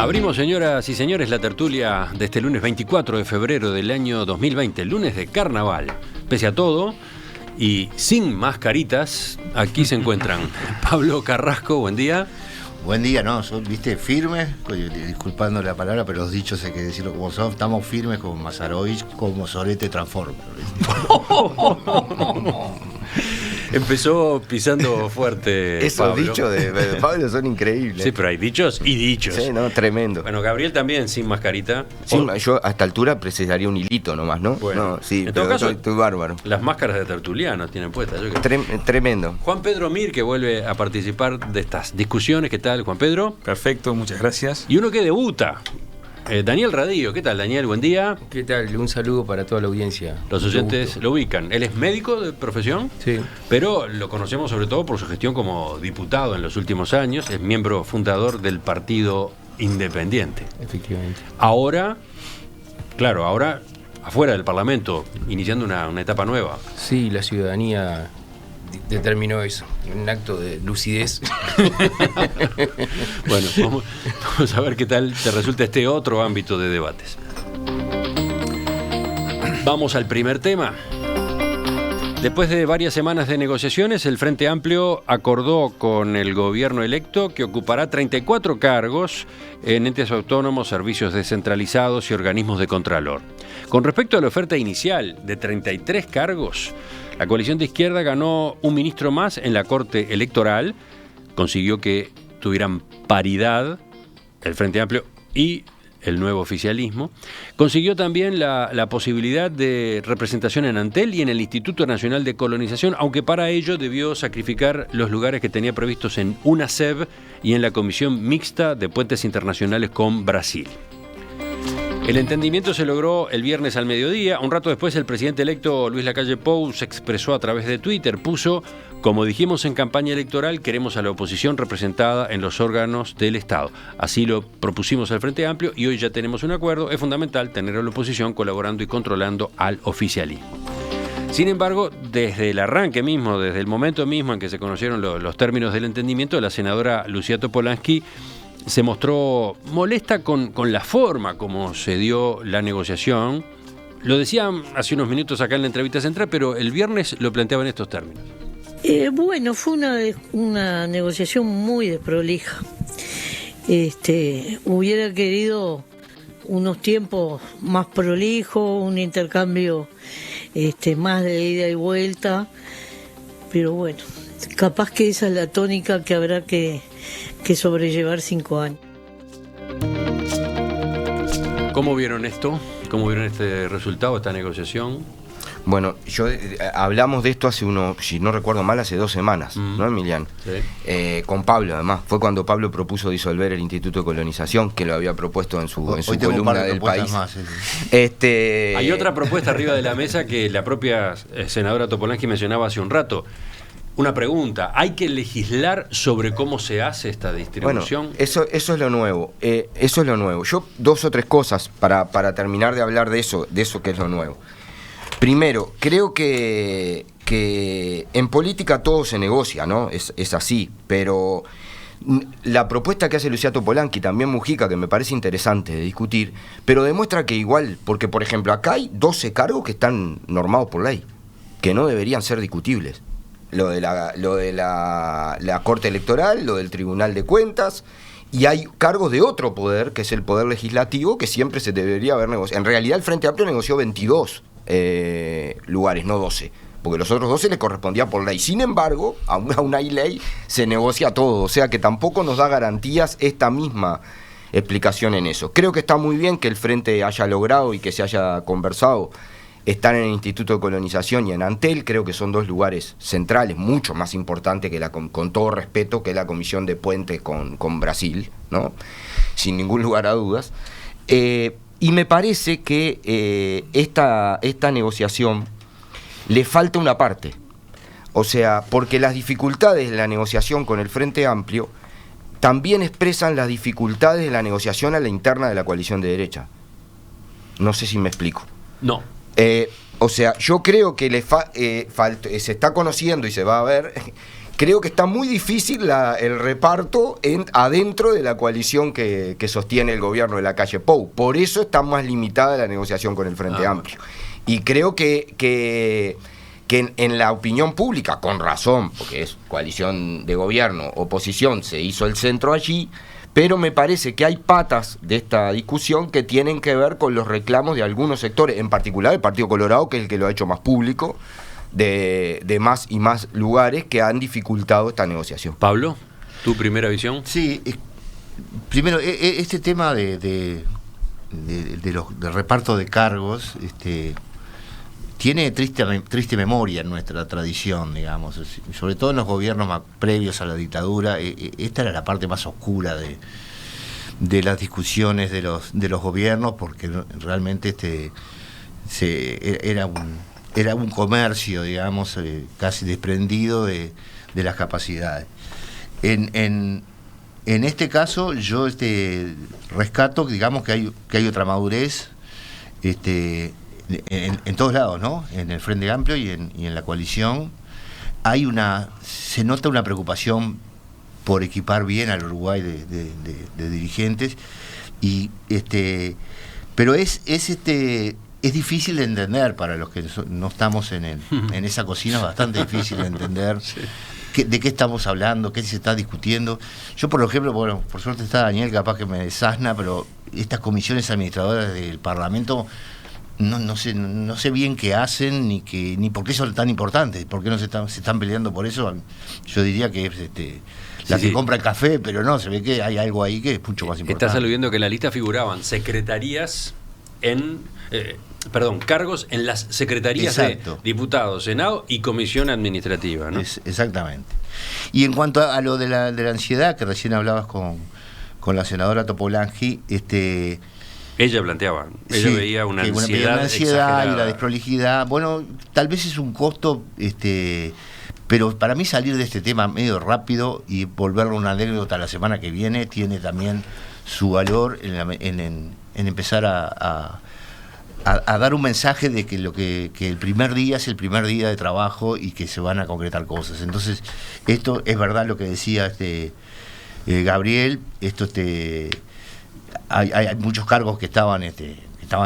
Abrimos, señoras y señores, la tertulia de este lunes 24 de febrero del año 2020, el lunes de carnaval. Pese a todo y sin mascaritas, aquí se encuentran Pablo Carrasco, buen día. Buen día, ¿no? Son, viste, firmes, disculpando la palabra, pero los dichos hay que decirlo como son. Estamos firmes como Mazarovich, como Solete Transformer. Empezó pisando fuerte. Esos Pablo. dichos de Pablo son increíbles. Sí, pero hay dichos y dichos. Sí, no, tremendo. Bueno, Gabriel también sin mascarita. Sí, yo a esta altura precisaría un hilito nomás, ¿no? Bueno, no, sí, en todo caso, estoy bárbaro. Las máscaras de tertulianos tienen puestas. Yo creo. Tremendo. Juan Pedro Mir, que vuelve a participar de estas discusiones. ¿Qué tal, Juan Pedro? Perfecto, muchas gracias. Y uno que debuta, Daniel Radillo. ¿Qué tal, Daniel? Buen día. ¿Qué tal? Un saludo para toda la audiencia. Los oyentes lo ubican. Él es médico de profesión, Sí. pero lo conocemos sobre todo por su gestión como diputado en los últimos años. Es miembro fundador del Partido Independiente. Efectivamente. Ahora afuera del Parlamento, iniciando una etapa nueva. Sí, la ciudadanía determinó eso, un acto de lucidez. Bueno, vamos a ver qué tal te resulta este otro ámbito de debates. Vamos al primer tema. Después de varias semanas de negociaciones, el Frente Amplio acordó con el gobierno electo que ocupará 34 cargos en entes autónomos, servicios descentralizados y organismos de contralor. Con respecto a la oferta inicial de 33 cargos, la coalición de izquierda ganó un ministro más en la Corte Electoral, consiguió que tuvieran paridad el Frente Amplio y el nuevo oficialismo, consiguió también la posibilidad de representación en Antel y en el Instituto Nacional de Colonización, aunque para ello debió sacrificar los lugares que tenía previstos en UNASEB y en la Comisión Mixta de Puentes Internacionales con Brasil. El entendimiento se logró el viernes al mediodía. Un rato después, el presidente electo Luis Lacalle Pou se expresó a través de Twitter. Puso: como dijimos en campaña electoral, queremos a la oposición representada en los órganos del Estado. Así lo propusimos al Frente Amplio y hoy ya tenemos un acuerdo. Es fundamental tener a la oposición colaborando y controlando al oficialismo. Sin embargo, desde el arranque mismo, desde el momento mismo en que se conocieron los términos del entendimiento, la senadora Lucía Topolansky se mostró molesta con la forma como se dio la negociación. Lo decía hace unos minutos acá en la entrevista central, pero el viernes lo planteaba en estos términos. Bueno, fue una negociación muy desprolija. Hubiera querido unos tiempos más prolijos, un intercambio más de ida y vuelta, pero bueno, capaz que esa es la tónica que habrá que sobrellevar 5 años. ¿Cómo vieron esto? ¿Cómo vieron este resultado, esta negociación? Bueno, hablamos de esto hace si no recuerdo mal, hace 2 semanas, ¿no, Emiliano? Sí. Con Pablo, además. Fue cuando Pablo propuso disolver el Instituto de Colonización, que lo había propuesto en su columna del País. Más, sí. Hay otra propuesta arriba de la mesa que la propia senadora Topolansky mencionaba hace un rato. Una pregunta: ¿hay que legislar sobre cómo se hace esta distribución? Bueno, eso es lo nuevo. Eso es lo nuevo. Yo 2 o 3 cosas para terminar de hablar de eso que es lo nuevo. Primero, creo que en política todo se negocia, ¿no? Es así, pero la propuesta que hace Lucía Topolansky, también Mujica, que me parece interesante de discutir, pero demuestra que igual, porque por ejemplo acá hay 12 cargos que están normados por ley, que no deberían ser discutibles. Lo de la Corte Electoral, lo del Tribunal de Cuentas, y hay cargos de otro poder, que es el Poder Legislativo, que siempre se debería haber negociado. En realidad el Frente Amplio negoció 22 lugares, no 12, porque los otros 12 les correspondía por ley. Sin embargo, a una ley se negocia todo, o sea que tampoco nos da garantías esta misma explicación en eso. Creo que está muy bien que el Frente haya logrado y que se haya conversado estar en el Instituto de Colonización y en Antel. Creo que son 2 lugares centrales, mucho más importantes que con todo respeto, que la Comisión de Puentes con Brasil, ¿no? Sin ningún lugar a dudas. Y me parece que esta negociación le falta una parte. O sea, porque las dificultades de la negociación con el Frente Amplio también expresan las dificultades de la negociación a la interna de la coalición de derecha. No sé si me explico. No. O sea, yo creo que se está conociendo y se va a ver creo que está muy difícil el reparto adentro de la coalición que sostiene el gobierno de la calle Pou. Por eso está más limitada la negociación con el Frente Amplio. Y creo que en la opinión pública, con razón, porque es coalición de gobierno, oposición, se hizo el centro allí, pero me parece que hay patas de esta discusión que tienen que ver con los reclamos de algunos sectores, en particular el Partido Colorado, que es el que lo ha hecho más público, de más y más lugares que han dificultado esta negociación. Pablo, ¿tu primera visión? Sí, primero, este tema del reparto de cargos tiene triste memoria en nuestra tradición, digamos, sobre todo en los gobiernos más previos a la dictadura. Esta era la parte más oscura de las discusiones de los gobiernos, porque realmente era un comercio, digamos, casi desprendido de las capacidades. En este caso yo rescato, digamos, que hay otra madurez en todos lados, ¿no? En el Frente Amplio y en la coalición se nota una preocupación por equipar bien al Uruguay de dirigentes, pero es difícil de entender para los que no estamos en esa cocina, bastante difícil de entender. Sí. ¿De qué estamos hablando? ¿Qué se está discutiendo? Yo, por ejemplo, bueno, por suerte está Daniel, capaz que me desasna, pero estas comisiones administradoras del Parlamento no sé bien qué hacen ni por qué son tan importantes, por qué no se están peleando por eso. Yo diría que es la que compra el café, pero no, se ve que hay algo ahí que es mucho más importante. Estás aludiendo que en la lista figuraban secretarías cargos en las secretarías. Exacto. De diputados, Senado y comisión administrativa, ¿no? Exactamente. Y en cuanto a lo de la ansiedad, que recién hablabas con la senadora Topolanqui, ella planteaba, ella veía una ansiedad y la desprolijidad. Bueno, tal vez es un costo, pero para mí salir de este tema medio rápido y volverlo una anécdota la semana que viene tiene también su valor en empezar a dar un mensaje de que el primer día es el primer día de trabajo y que se van a concretar cosas. Entonces, esto es verdad lo que decía Gabriel, hay muchos cargos que estaban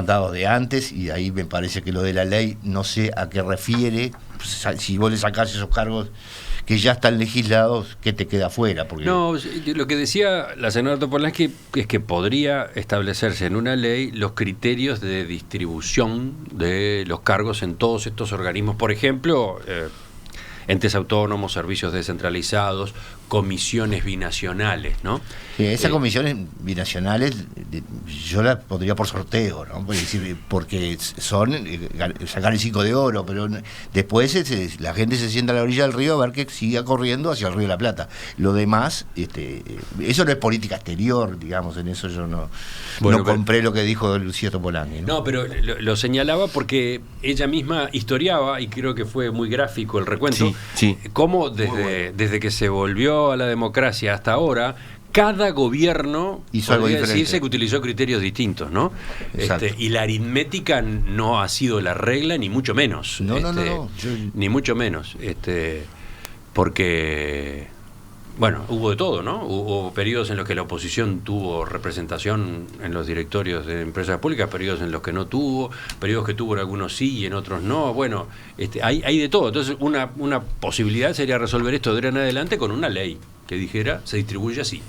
dados de antes, y ahí me parece que lo de la ley no sé a qué refiere. Si vos le sacás esos cargos que ya están legislados, ¿qué te queda afuera? Porque... No, lo que decía la senadora Topolanqui es que podría establecerse en una ley los criterios de distribución de los cargos en todos estos organismos. Por ejemplo, entes autónomos, servicios descentralizados, comisiones binacionales, ¿no? Sí, esas comisiones binacionales yo las pondría por sorteo, ¿no? Porque son sacar el 5 de oro, pero después la gente se sienta a la orilla del río a ver que siga corriendo hacia el Río de la Plata. Lo demás, eso no es política exterior, digamos, en eso yo no compré lo que dijo Lucía Topolanqui, ¿no? No, pero lo señalaba porque ella misma historiaba, y creo que fue muy gráfico el recuento, sí. Cómo desde que se volvió a la democracia hasta ahora, cada gobierno, podría decirse que utilizó criterios distintos, ¿no? Y la aritmética no ha sido la regla, ni mucho menos. No. Ni mucho menos. Porque, bueno, hubo de todo, ¿no? Hubo periodos en los que la oposición tuvo representación en los directorios de empresas públicas, periodos en los que no tuvo, periodos que tuvo en algunos sí y en otros no. Bueno, hay de todo. Entonces, una posibilidad sería resolver esto de ahora en adelante con una ley que dijera, se distribuye así.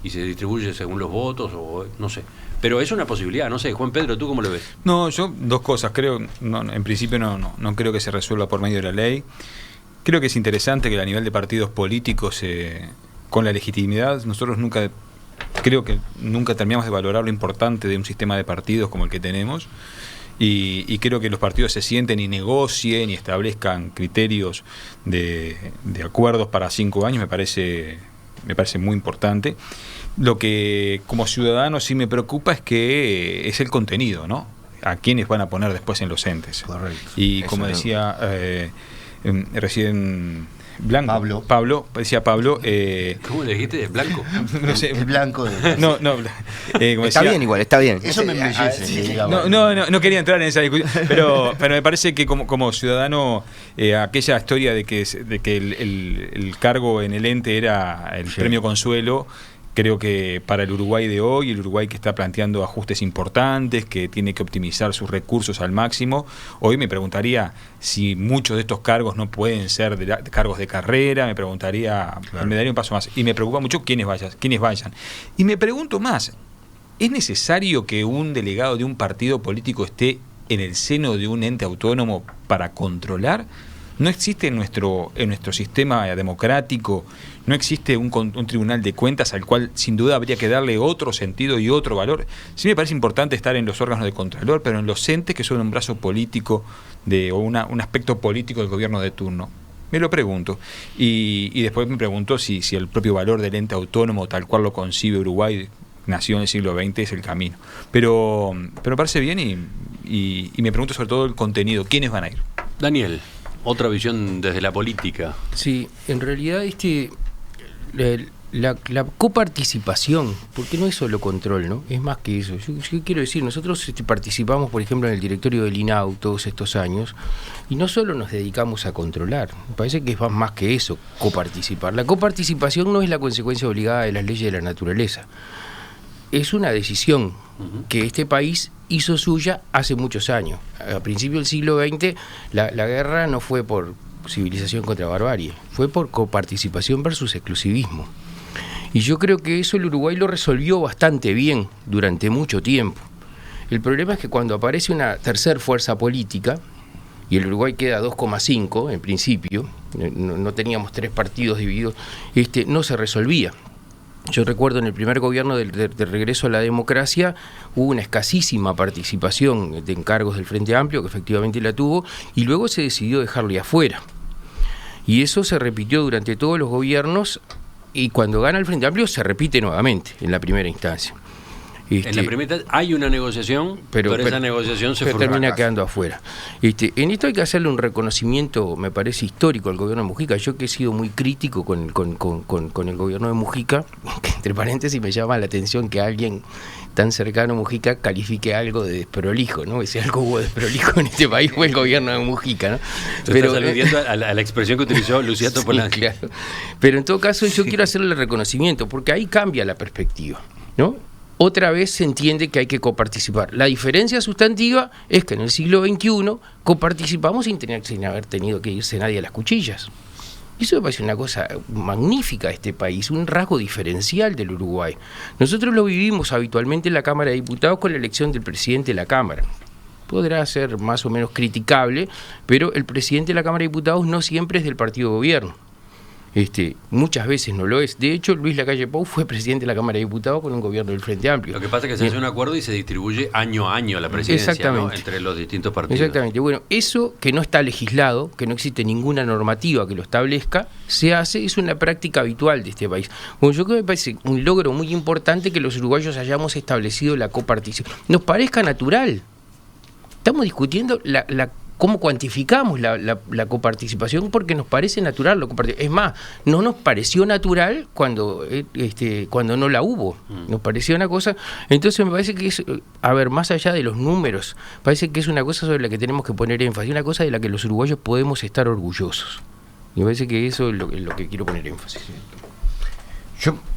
Y se distribuye según los votos, o no sé. Pero es una posibilidad, no sé. Juan Pedro, ¿tú cómo lo ves? No, yo dos cosas. En principio no creo que se resuelva por medio de la ley. Creo que es interesante que a nivel de partidos políticos, con la legitimidad, nosotros creo que nunca terminamos de valorar lo importante de un sistema de partidos como el que tenemos. Y creo que los partidos se sienten y negocien y establezcan criterios de acuerdos para 5 años, me parece muy importante. Lo que como ciudadano sí me preocupa es el contenido, ¿no? A quiénes van a poner después en los entes. Correcto. Y como decía recién Pablo, decía Pablo. ¿Cómo le dijiste? ¿Blanco? No sé. El blanco de... No, como Está decía, bien igual, está bien. Eso me embellece. que diga, bueno. No quería entrar en esa discusión, pero me parece que como ciudadano, aquella historia de que el cargo en el ente era el premio Consuelo, creo que para el Uruguay de hoy, el Uruguay que está planteando ajustes importantes, que tiene que optimizar sus recursos al máximo, hoy me preguntaría si muchos de estos cargos no pueden ser de cargos de carrera, me preguntaría, claro. Me daría un paso más. Y me preocupa mucho quiénes vayan. Y me pregunto más, ¿es necesario que un delegado de un partido político esté en el seno de un ente autónomo para controlar? ¿No existe en nuestro sistema democrático, no existe un tribunal de cuentas al cual sin duda habría que darle otro sentido y otro valor? Sí me parece importante estar en los órganos de contralor, pero en los entes que son un brazo político o un aspecto político del gobierno de turno. Me lo pregunto. Y después me pregunto si el propio valor del ente autónomo, tal cual lo concibe Uruguay, nació en el siglo XX, es el camino. Pero me parece bien y me pregunto sobre todo el contenido. ¿Quiénes van a ir? Daniel, otra visión desde la política. Sí, en realidad la coparticipación, porque no es solo control, ¿no? Es más que eso. Yo quiero decir, nosotros participamos, por ejemplo, en el directorio del INAU todos estos años, y no solo nos dedicamos a controlar, me parece que es más que eso, coparticipar. La coparticipación no es la consecuencia obligada de las leyes de la naturaleza. Es una decisión que este país hizo suya hace muchos años. A principios del siglo XX, la guerra no fue por civilización contra barbarie, fue por coparticipación versus exclusivismo. Y yo creo que eso el Uruguay lo resolvió bastante bien durante mucho tiempo. El problema es que cuando aparece una tercer fuerza política, y el Uruguay queda 2,5 en principio, no teníamos 3 partidos divididos, no se resolvía. Yo recuerdo en el primer gobierno de regreso a la democracia hubo una escasísima participación de encargos del Frente Amplio, que efectivamente la tuvo, y luego se decidió dejarle afuera. Y eso se repitió durante todos los gobiernos, y cuando gana el Frente Amplio se repite nuevamente en la primera instancia. En la primera hay una negociación, pero esa negociación se termina quedando afuera. En esto hay que hacerle un reconocimiento, me parece histórico, al gobierno de Mujica. Yo que he sido muy crítico con el gobierno de Mujica, que entre paréntesis me llama la atención que alguien tan cercano a Mujica califique algo de desprolijo, ¿no? Si algo hubo desprolijo en este país fue el gobierno de Mujica, ¿no? Pero estás aludiendo a la expresión que utilizó Lucía Topolansky. Sí, claro. Pero en todo caso yo quiero hacerle el reconocimiento, porque ahí cambia la perspectiva, ¿no? Otra vez se entiende que hay que coparticipar. La diferencia sustantiva es que en el siglo XXI coparticipamos sin haber tenido que irse nadie a las cuchillas. Eso me parece una cosa magnífica de este país, un rasgo diferencial del Uruguay. Nosotros lo vivimos habitualmente en la Cámara de Diputados con la elección del presidente de la Cámara. Podrá ser más o menos criticable, pero el presidente de la Cámara de Diputados no siempre es del partido de gobierno. Muchas veces no lo es. De hecho, Luis Lacalle Pou fue presidente de la Cámara de Diputados con un gobierno del Frente Amplio. Lo que pasa es que se hace un acuerdo y se distribuye año a año la presidencia, ¿no? Entre los distintos partidos. Exactamente. Bueno, eso que no está legislado, que no existe ninguna normativa que lo establezca, se hace, es una práctica habitual de este país. Bueno, yo creo que me parece un logro muy importante que los uruguayos hayamos establecido la coparticipación. Nos parezca natural. Estamos discutiendo cómo cuantificamos la coparticipación porque nos parece natural lo compartir. Es más, no nos pareció natural cuando no la hubo. Nos pareció una cosa. Entonces me parece que es, más allá de los números, parece que es una cosa sobre la que tenemos que poner énfasis, una cosa de la que los uruguayos podemos estar orgullosos. Y me parece que eso es lo que quiero poner énfasis.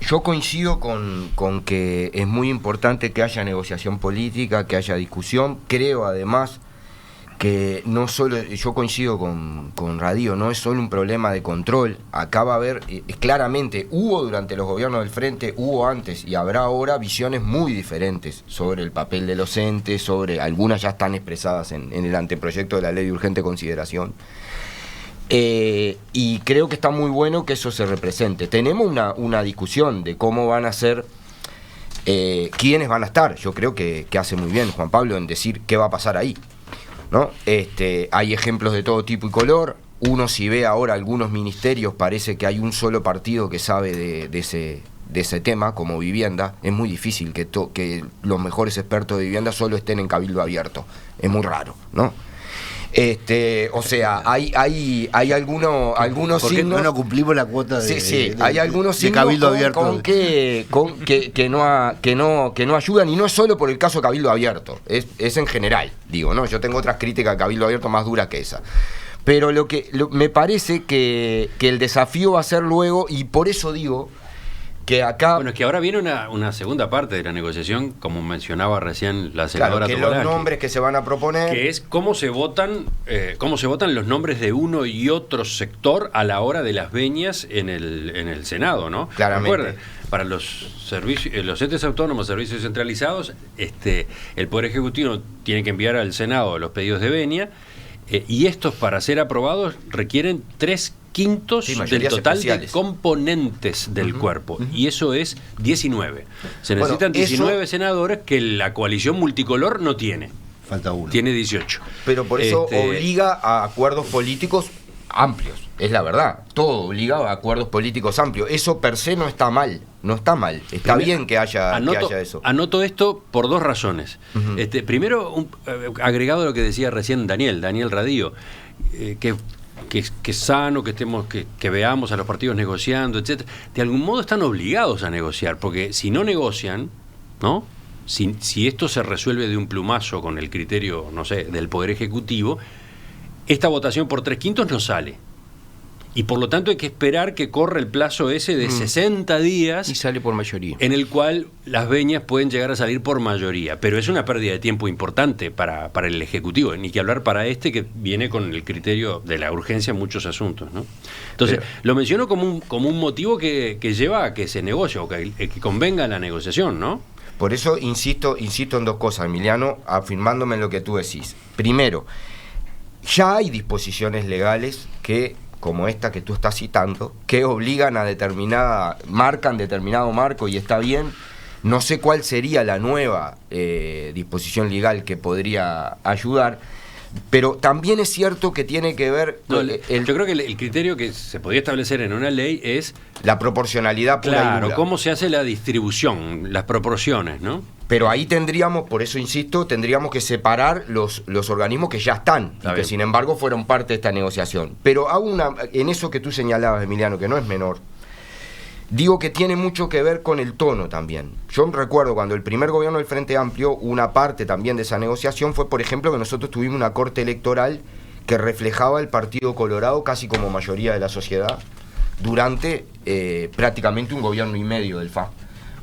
Yo coincido con que es muy importante que haya negociación política, que haya discusión. Creo además que no solo, yo coincido con Radio, no es solo un problema de control. Acá va a haber, claramente, hubo durante los gobiernos del Frente, hubo antes y habrá ahora visiones muy diferentes sobre el papel de los entes, sobre algunas ya están expresadas en el anteproyecto de la ley de urgente consideración. Y creo que está muy bueno que eso se represente. Tenemos una discusión de cómo van a ser, quiénes van a estar. Yo creo que hace muy bien Juan Pablo en decir qué va a pasar ahí, ¿no? Hay ejemplos de todo tipo y color. Uno, si ve ahora algunos ministerios, parece que hay un solo partido que sabe de ese tema, como vivienda. Es muy difícil que los mejores expertos de vivienda solo estén en Cabildo Abierto. Es muy raro, ¿no? O sea, hay algunos signos. No cumplimos la cuota de, Sí, hay algunos de signos Cabildo Abierto. que no ayudan, y no es solo por el caso Cabildo Abierto, es en general, digo, ¿no? Yo tengo otras críticas a Cabildo Abierto más duras que esa. Pero me parece que el desafío va a ser luego, y por eso digo que acá... Bueno, es que ahora viene una segunda parte de la negociación, como mencionaba recién la senadora Claro, que Tobolaki, los nombres que se van a proponer... que es cómo se votan los nombres de uno y otro sector a la hora de las veñas en el Senado, ¿no? Claramente. Recuerden, para los entes autónomos, servicios centralizados, el Poder Ejecutivo tiene que enviar al Senado los pedidos de venia, y estos, para ser aprobados, requieren 3/5 del total de componentes del cuerpo, y eso es 19. Se necesitan 19 senadores que la coalición multicolor no tiene. Falta uno. Tiene 18. Pero por eso obliga a acuerdos políticos amplios, es la verdad. Todo obliga a acuerdos políticos amplios. Eso per se no está mal, Está bien que haya eso. Anoto esto por dos razones. Primero, agregado a lo que decía recién Daniel Radío, que es sano que veamos a los partidos negociando, etcétera. De algún modo están obligados a negociar, porque si no negocian, ¿no? Si esto se resuelve de un plumazo con el criterio, no sé, del Poder Ejecutivo, esta votación por 3/5 no sale. Y por lo tanto hay que esperar que corra el plazo ese de 60 días. Y sale por mayoría. En el cual las veñas pueden llegar a salir por mayoría. Pero es una pérdida de tiempo importante para el Ejecutivo. Ni que hablar para que viene con el criterio de la urgencia en muchos asuntos, ¿no? Entonces, lo menciono como un motivo que lleva a que se negocie o que convenga la negociación, ¿no? Por eso insisto en dos cosas, Emiliano, afirmándome en lo que tú decís. Primero, ya hay disposiciones legales que, como esta que tú estás citando, que obligan marcan determinado marco, y está bien. No sé cuál sería la nueva disposición legal que podría ayudar, pero también es cierto que tiene que ver... yo creo que el criterio que se podría establecer en una ley es... la proporcionalidad pura y dura. Cómo se hace la distribución, las proporciones, ¿no? Pero ahí por eso insisto, tendríamos que separar los organismos que ya están, y que sin embargo fueron parte de esta negociación. Pero en eso que tú señalabas, Emiliano, que no es menor, digo que tiene mucho que ver con el tono también. Yo recuerdo cuando el primer gobierno del Frente Amplio, una parte también de esa negociación fue, por ejemplo, que nosotros tuvimos una corte electoral que reflejaba el Partido Colorado casi como mayoría de la sociedad durante prácticamente un gobierno y medio del FA,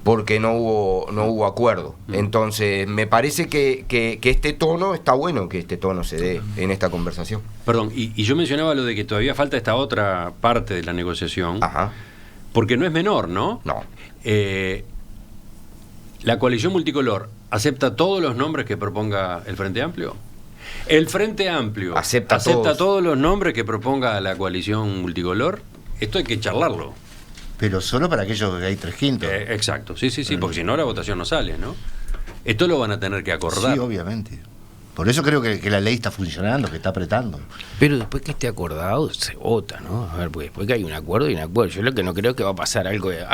porque no hubo acuerdo. Entonces, me parece que este tono, está bueno que este tono se dé en esta conversación. Perdón, y yo mencionaba lo de que todavía falta esta otra parte de la negociación. Ajá. Porque no es menor, ¿no? No. ¿La coalición multicolor acepta todos los nombres que proponga el Frente Amplio? ¿El Frente Amplio acepta todos los nombres que proponga la coalición multicolor? Esto hay que charlarlo. Pero solo para aquellos que hay 3/5. Exacto, sí, porque si no la votación no sale, ¿no? Esto lo van a tener que acordar. Sí, obviamente. Por eso creo que la ley está funcionando, que está apretando. Pero después que esté acordado, se vota, ¿no? A ver, pues después que hay un acuerdo, Yo lo que no creo que va a pasar algo de,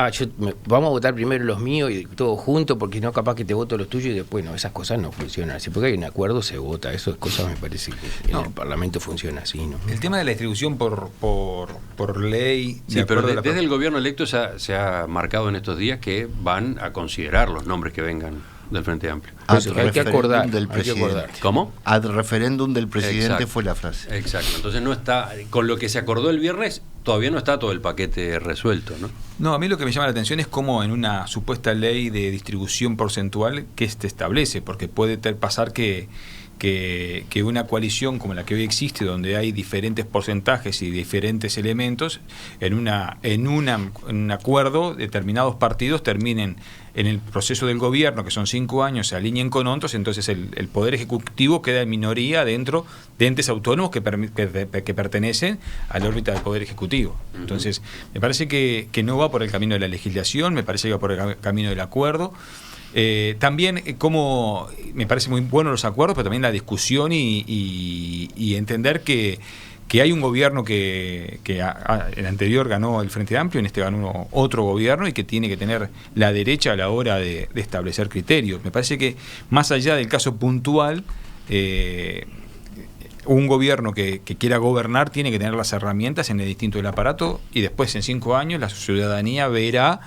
vamos a votar primero los míos y todos juntos, porque no, capaz que te voto los tuyos y después no, esas cosas no funcionan así. Porque hay un acuerdo, se vota. Esas cosas me parece que en el Parlamento funciona así, ¿no? El tema de la distribución por ley... Sí, pero desde el gobierno electo se ha marcado en estos días que van a considerar los nombres que vengan del Frente Amplio. Hay que acordar. ¿Cómo? Ad referéndum del presidente. Exacto. Fue la frase. Exacto. Entonces no está, con lo que se acordó el viernes, todavía no está todo el paquete resuelto, ¿no? No, a mí lo que me llama la atención es cómo en una supuesta ley de distribución porcentual que se establece, porque puede pasar que una coalición como la que hoy existe, donde hay diferentes porcentajes y diferentes elementos, en un acuerdo determinados partidos terminen en el proceso del gobierno, que son 5 años, se alineen con otros, entonces el Poder Ejecutivo queda en minoría dentro de entes autónomos que pertenecen a la órbita del Poder Ejecutivo. Entonces, me parece que no va por el camino de la legislación, me parece que va por el camino del acuerdo. También como me parece muy bueno los acuerdos, pero también la discusión y entender que hay un gobierno que el anterior ganó el Frente Amplio, en este ganó otro gobierno, y que tiene que tener la derecha a la hora de establecer criterios. Me parece que más allá del caso puntual, un gobierno que quiera gobernar tiene que tener las herramientas en el distinto del aparato, y después en 5 años la ciudadanía verá,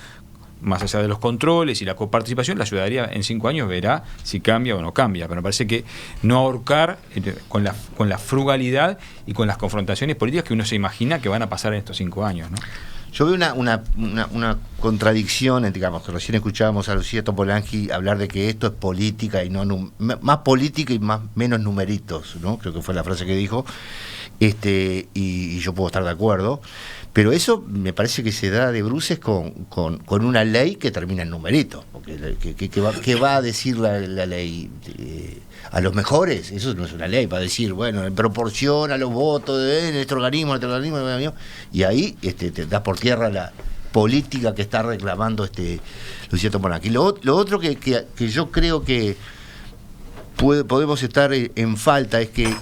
más allá de los controles y la coparticipación, la ciudadanía en 5 años verá si cambia o no cambia. Pero me parece que no ahorcar con la frugalidad y con las confrontaciones políticas que uno se imagina que van a pasar en estos 5 años, ¿no? Yo veo una contradicción, digamos, que recién escuchábamos a Lucía Topolansky hablar de que esto es política y no más política y menos numeritos, ¿no? Creo que fue la frase que dijo, y yo puedo estar de acuerdo, pero eso me parece que se da de bruces con una ley que termina en numeritos, porque ¿qué va a decir la ley? A los mejores, eso no es una ley, para decir, bueno, en proporción a los votos de este organismo, y ahí te das por tierra la política que está reclamando Lucía Topolansky. Lo otro que yo creo que podemos estar en falta es que,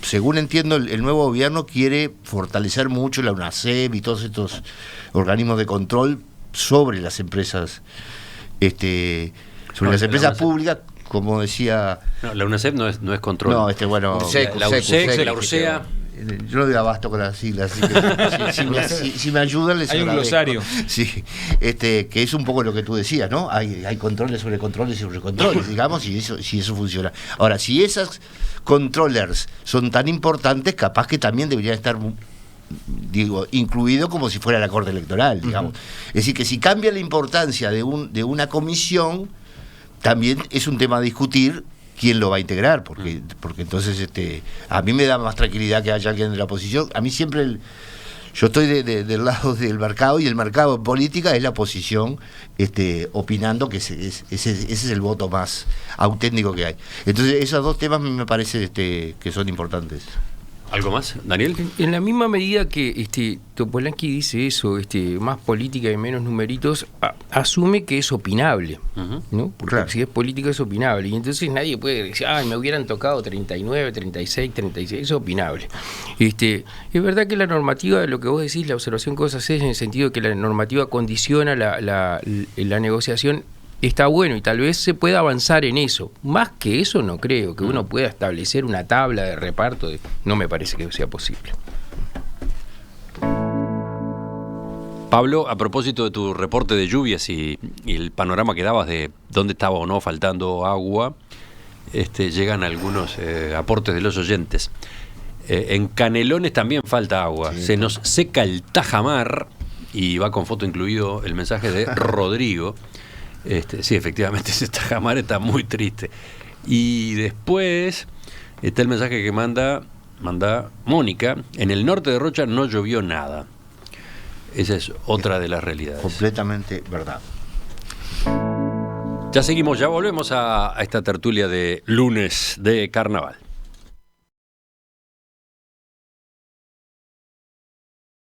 según entiendo, el nuevo gobierno quiere fortalecer mucho la UNACEP y todos estos organismos de control sobre las empresas, sobre las empresas públicas, como decía. No, la UNACEP no es control. No, la URSEC, la URSEA. Yo no doy abasto con las siglas, así que si me ayudan les hay un glosario. Sí, que es un poco lo que tú decías, ¿no? Hay controles sobre controles, digamos, y eso funciona. Ahora, si esas controllers son tan importantes, capaz que también deberían estar, incluido como si fuera la Corte Electoral, digamos. Es decir, que si cambia la importancia de una comisión, también es un tema a discutir quién lo va a integrar, porque entonces a mí me da más tranquilidad que haya alguien de la oposición. A mí siempre yo estoy del lado del mercado, y el mercado en política es la oposición opinando que ese es el voto más auténtico que hay. Entonces esos dos temas me parece que son importantes. ¿Algo más, Daniel? En la misma medida que Topolansky dice eso, más política y menos numeritos, asume que es opinable, ¿no? Porque claro, si es política es opinable, y entonces nadie puede decir, me hubieran tocado 39, 36, 36, es opinable. Es verdad que la normativa, lo que vos decís, la observación que vos hacés en el sentido de que la normativa condiciona la negociación, está bueno, y tal vez se pueda avanzar en eso. Más que eso no creo que uno pueda establecer una tabla de reparto. No me parece que sea posible. Pablo, a propósito de tu reporte de lluvias y el panorama que dabas de dónde estaba o no faltando agua, llegan algunos aportes de los oyentes. En Canelones también falta agua. Sí, se nos seca el Tajamar, y va con foto incluido el mensaje de Rodrigo. Sí, efectivamente, ese Tajamar está muy triste. Y después está el mensaje que manda Mónica. En el norte de Rocha no llovió nada. Esa es otra de las realidades. Completamente verdad. Ya seguimos, ya volvemos a esta tertulia de lunes de carnaval.